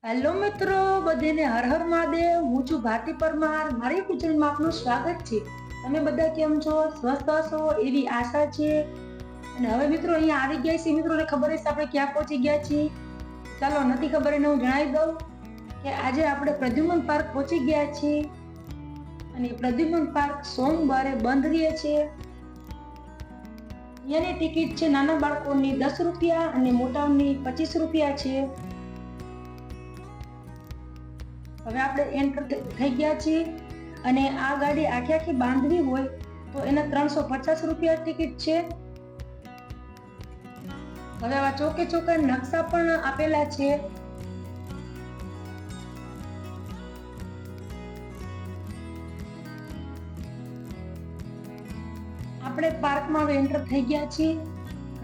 Hello મિત્રો, બધાને હર હર મહાદેવ. હું છું ભારતી પરમાર. મારી ગુજરાતમાં આપનું સ્વાગત છે. તમે બધા કેમ છો? સ્વસ્થ હશો એવી આશા છે. અને હવે મિત્રો અહીંયા આવી ગયા છીએ. મિત્રોને ખબર હશે આપણે ક્યાં પહોંચી ગયા છીએ. ચાલો, નથી ખબર એને હું જણાવી દઉં કે આજે આપણે પ્રદ્યુમન પાર્ક પહોંચી ગયા છીએ. અને પ્રદ્યુમન પાર્ક સોમવારે બંધ રહે છે. અહીંયાની ટિકિટ છે નાના બાળકોની 10 રૂપિયા અને મોટાઓની 25 રૂપિયા છે. હવે આપણે એન્ટર થઈ ગયા છીએ અને આ ગાડી આખી બાંધવી હોય તો એના 350 રૂપિયા ટિકિટ છે. હવે આવા ચોકે ચોકે નકશા પણ આપેલા છે. આપણે પાર્કમાં હવે એન્ટર થઈ ગયા છીએ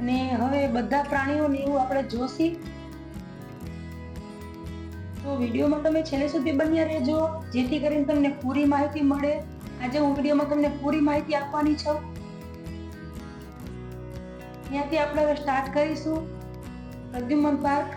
અને હવે બધા પ્રાણીઓને એવું આપણે જોશી. તો વિડીયોમાં તમે છેલ્લે સુધી બન્યા રહેજો જેથી કરીને તમને પૂરી માહિતી મળે. આજે હું વિડીયોમાં તમને પૂરી માહિતી આપવાની છું. ત્યાંથી આપણે હવે સ્ટાર્ટ કરીશું પ્રદ્યુમન પાર્ક.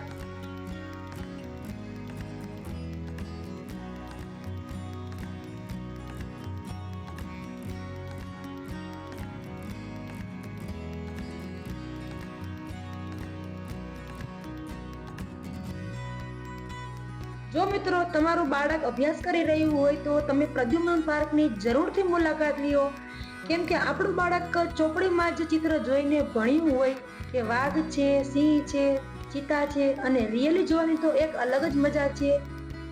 જો મિત્રો તમારું બાળક અભ્યાસ કરી રહ્યું હોય તો તમે પ્રદ્યુમન પાર્કની જરૂરથી મુલાકાત લ્યો. કેમ કે આપણું બાળક ચોપડીમાં જ ચિત્ર જોઈને ભણ્યું હોય કે વાઘ છે, સિંહ છે, ચિત્તા છે અને રિયલી જોવાની તો એક અલગ જ મજા છે.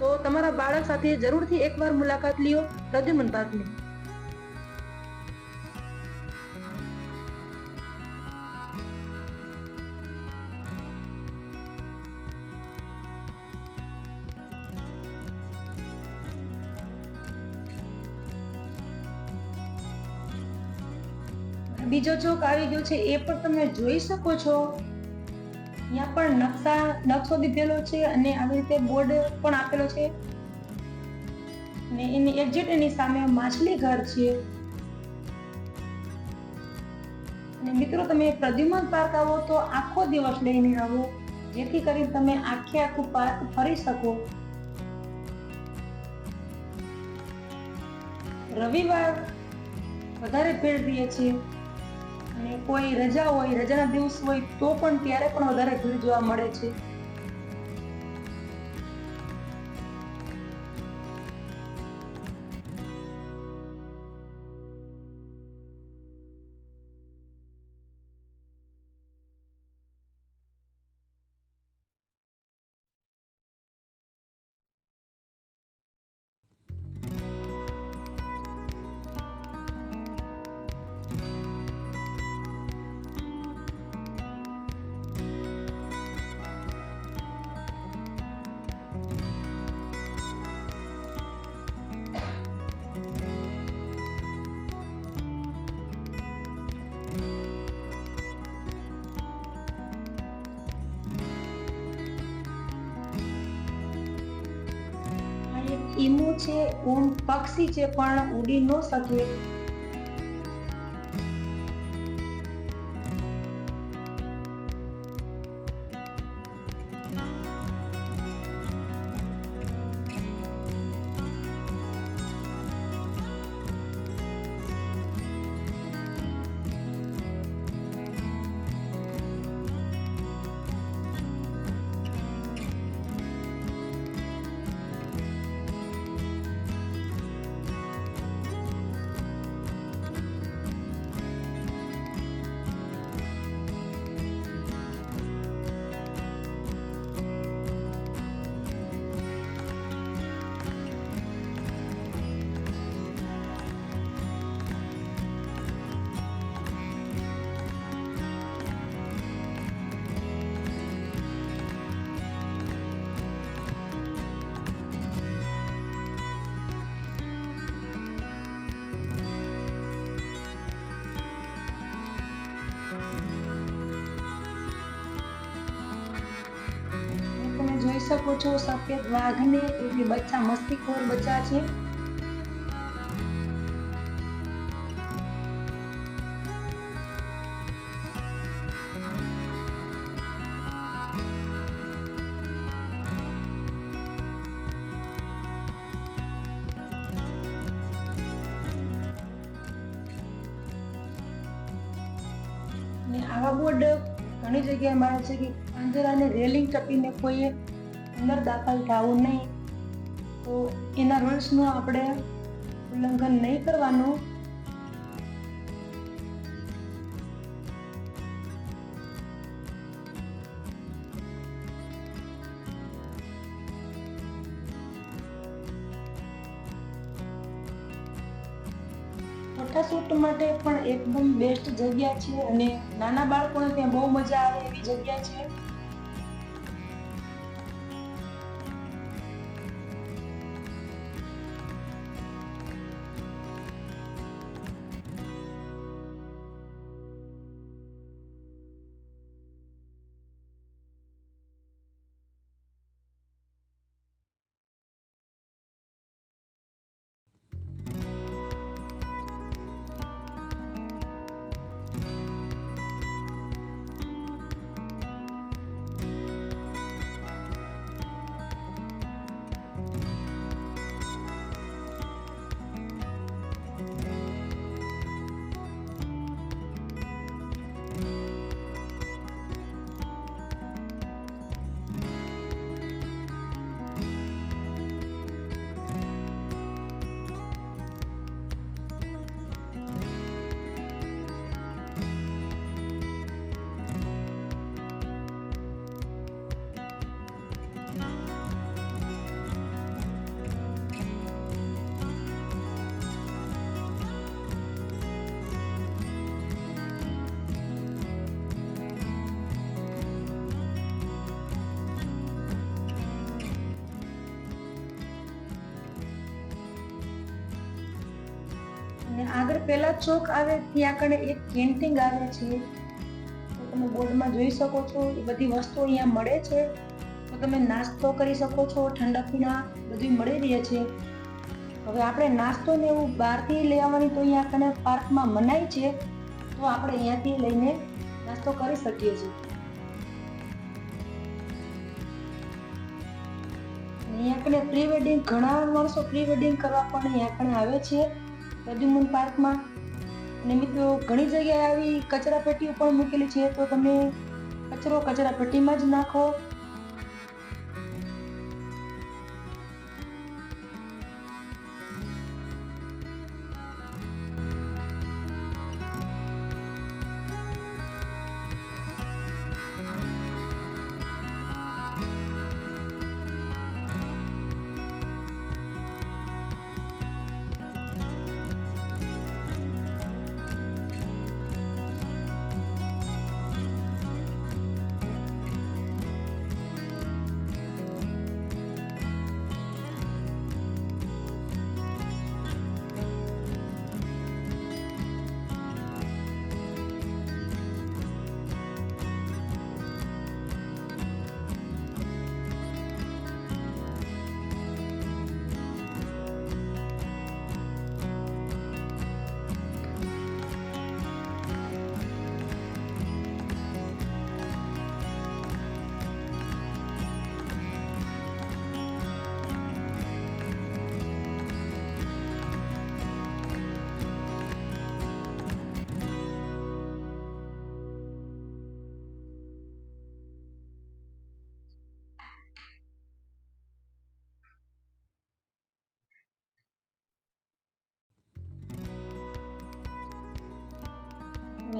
તો તમારા બાળક સાથે જરૂરથી એકવાર મુલાકાત લ્યો પ્રદ્યુમન પાર્કની. બીજો ચોક આવી ગયો છે એ પણ તમે જોઈ શકો છો. અહીંયા પણ નકશો દીધેલો છે અને આવી રીતે બોર્ડ પણ આપેલો છે અને એની એક્ઝેક્ટ એની સામે માછલી ઘર છે. અને મિત્રો તમે પ્રદ્યુમન પાર્ક આવો તો આખો દિવસ લઈને આવો જેથી કરી તમે આખું પાર્ક ફરી શકો. રવિવાર વધારે ભીડ રહે છે અને કોઈ રજા હોય, રજાના દિવસ હોય તો પણ ત્યારે પણ વધારે ભીડ જોવા મળે છે. ઈમુ છે, પક્ષી છે પણ ઉડી ન શકે. જોઈ શકો છો સફેદ વાઘને એની બચ્ચા મસ્તીખોર બચ્ચા છે. આવા બોર્ડ ઘણી જગ્યાએ મારે છે કે પાંજરાને રેલિંગ ટપીને કોઈએ અંદર દાખલ થવું નહીં, તો એના રૂલ્સનું આપણે ઉલ્લંઘન નહીં કરવાનું. ફોટોશૂટ માટે પણ એકદમ બેસ્ટ જગ્યા છે અને નાના બાળકોને ત્યાં બહુ મજા આવે એવી જગ્યા છે. અને આગળ પેલા ચોક આવે ત્યાં આગળ એક કેન્ટીન આવે છે, તો તમે બોર્ડમાં જોઈ શકો છો. એ બધી વસ્તુઓ અહીંયા મળે છે, તો તમે નાસ્તો કરી શકો છો, ઠંડા પીણા બધું મળી રહે છે. હવે આપણે નાસ્તો ને એવું બહારથી લઈ આવવાની તો અહીંયા આગળ પાર્કમાં મનાઈ છે, તો આપણે અહીંયાથી લઈને નાસ્તો કરી શકીએ છીએ. અહીંયા આગળ પ્રી વેડિંગ, ઘણા માણસો પ્રી વેડિંગ કરવા પણ અહીંયા આગળ આવે છે પ્રદ્યુમન પાર્કમાં. અને મિત્રો ઘણી જગ્યાએ આવી કચરા પેટીઓ પણ મૂકેલી છે, તો તમે કચરો કચરા પેટીમાં જ નાખો.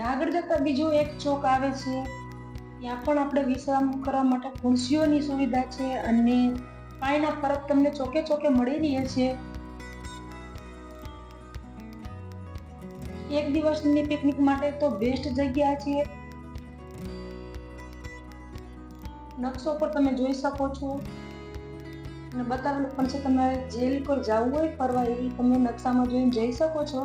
આગળ જતા બીજો એક ચોક આવે છે, ત્યાં પણ આપણે વિશ્રામ કરવા માટે ખુરશીઓની સુવિધા છે અને પાણીના પરબ તમને ચોકે ચોકે મળી રહે છે. એક દિવસની પિકનિક માટે તો બેસ્ટ જગ્યા છે. નકશો પર તમે જોઈ શકો છો અને બતાવેલું પણ છે, તમારે જે પર જવું હોય ફરવા એવી તમે નકશામાં જોઈને જઈ શકો છો.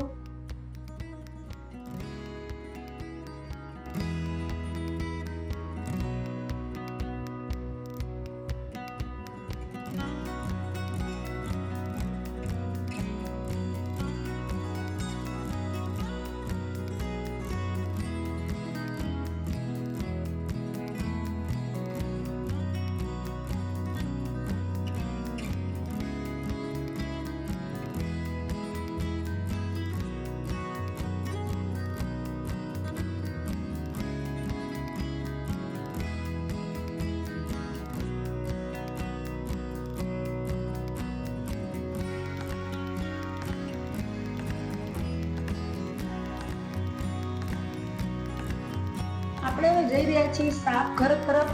જઈ રહ્યા છીએ સાપ ઘર તરફ.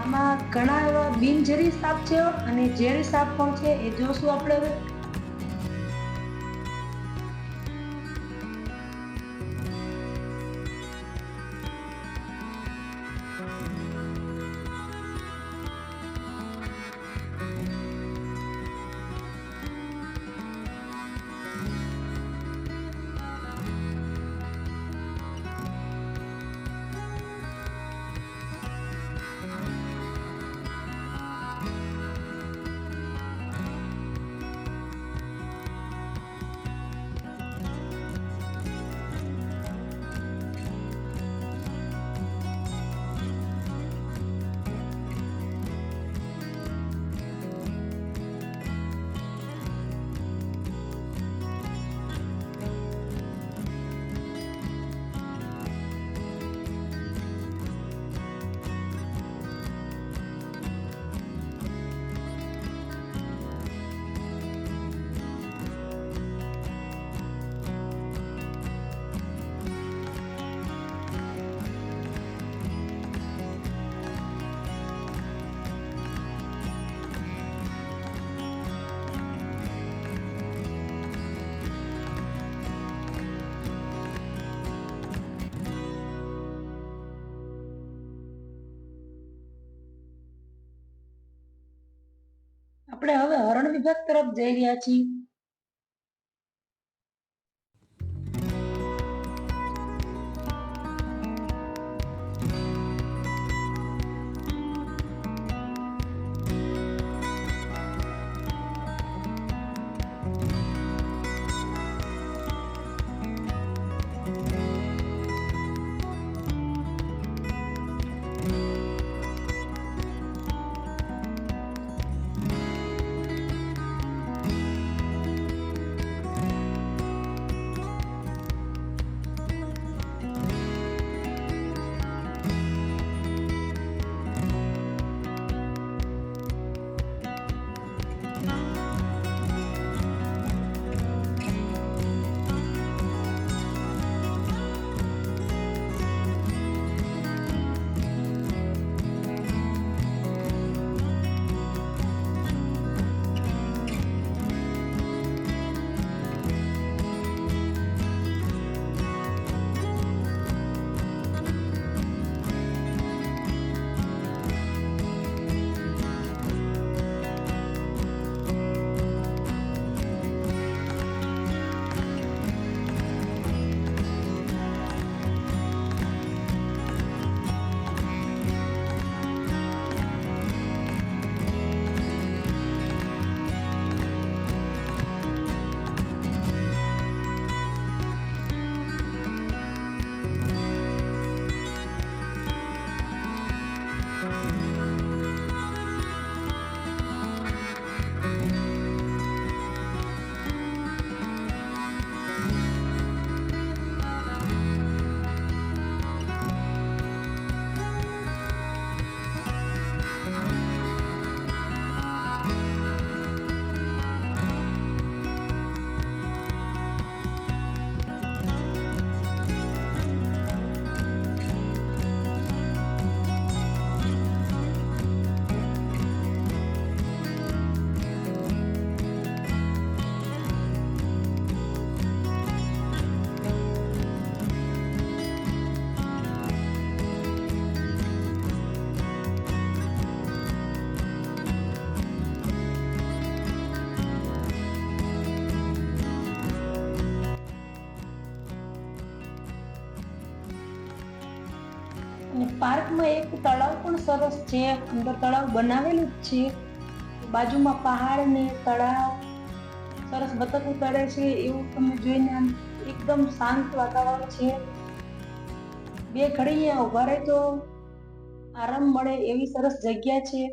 આમાં ઘણા એવા બિનઝેરી સાપ છે અને ઝેરી સાપ પણ છે, એ જોશું આપણે હવે. આપણે હવે હરણ વિભાગ તરફ જઈ રહ્યા છીએ. અને પાર્કમાં એક તળાવ પણ સરસ છે, અંદર તળાવ બનાવેલું જ છે, બાજુમાં પહાડ ને તળાવ, સરસ બતક તળે છે એવું તમે જોઈને એકદમ શાંત વાતાવરણ છે. બે ઘડી અહીંયા ઉભા રહે તો આરામ મળે એવી સરસ જગ્યા છે.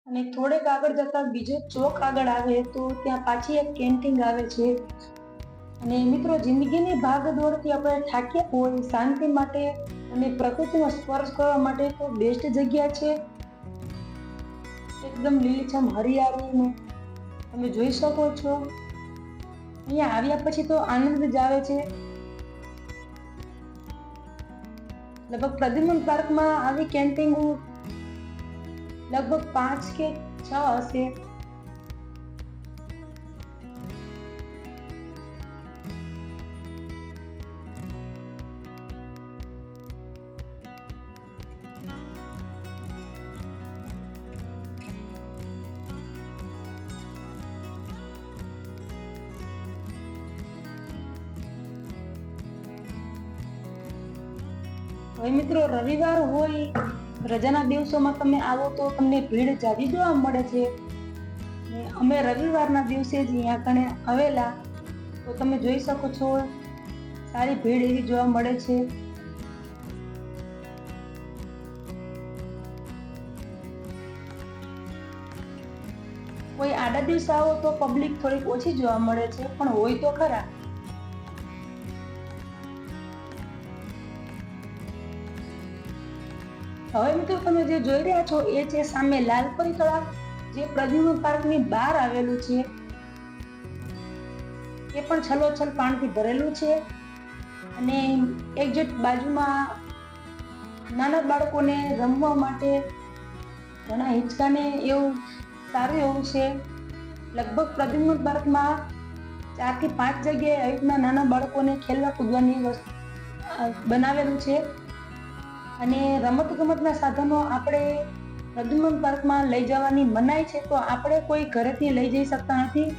અને થોડેક આગળ જતા બીજો ચોક આગળ આવે તો ત્યાં પાછી એક કેન્ટીન આવે છે. અને મિત્રો, જિંદગીની ભાગદોડથી આપણે થાક્યા હોય, શાંતિ માટે અને પ્રકૃતિનો સ્પર્શ કરવા માટે તો બેસ્ટ જગ્યા છે. એકદમ લીલીછમ હરિયાળીને તમે જોઈ શકો છો. અહીંયા આવ્યા પછી તો આનંદ જ આવે છે. લગભગ પ્રદ્યુમન પાર્કમાં આવી કેમ્પિંગ લગભગ 5 કે 6 હશે. હવે મિત્રો રવિવાર હોય, રજાના દિવસોમાં તમે આવો તો તમને ભીડ જાજી જોવા મળે છે. અમે રવિવારના દિવસે જ અહીંયા કણે આવેલા તો તમે જોઈ શકો છો સારી ભીડ એવી જોવા મળે છે. કોઈ આડા દિવસે આવો તો પબ્લિક થોડીક ઓછી જોવા મળે છે, પણ હોય તો ખરા. હવે મિત્રો તમે જે જોઈ રહ્યા છો એ છે સામે લાલપરી તળાવ, જે પ્રદ્યુમન પાર્કની બહાર આવેલું છે. એ પણ છલોછલ પાણીથી ભરેલું છે અને એક્ઝેક્ટ બાજુમાં નાના બાળકોને રમવા માટે ઘણા હિંચકાને એવું સારું એવું છે. લગભગ પ્રદ્યુમન પાર્કમાં 4 થી 5 જગ્યાએ આવી રીતના નાના બાળકોને ખેલવા કૂદવાની બનાવેલું છે. અને રમત ગમતના સાધનો આપણે પ્રદ્યુમન પાર્કમાં લઈ જવાની મનાઈ છે, તો આપણે કોઈ ઘરેથી લઈ જઈ શકતા નથી.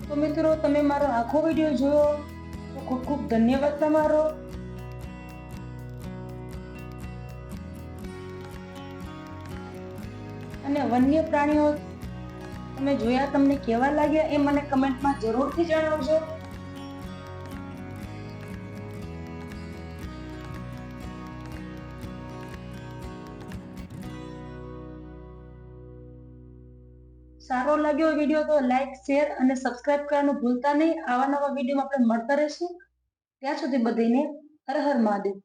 તો મિત્રો તમે મારો આખો વિડીયો જોયો તો ખૂબ ખૂબ ધન્યવાદ તમારો. અને વન્ય પ્રાણીઓ તમે જોયા, તમને કેવા લાગ્યા એ મને કમેન્ટમાં જરૂરથી જણાવજો. સારો લાગ્યો વિડીયો તો લાઈક, શેર અને સબસ્ક્રાઇબ કરવાનું ભૂલતા નહીં. આવા નવા વિડીયોમાં આપણે મળતા રહીશું. ત્યાં સુધી બધાને હર હર મહાદેવ.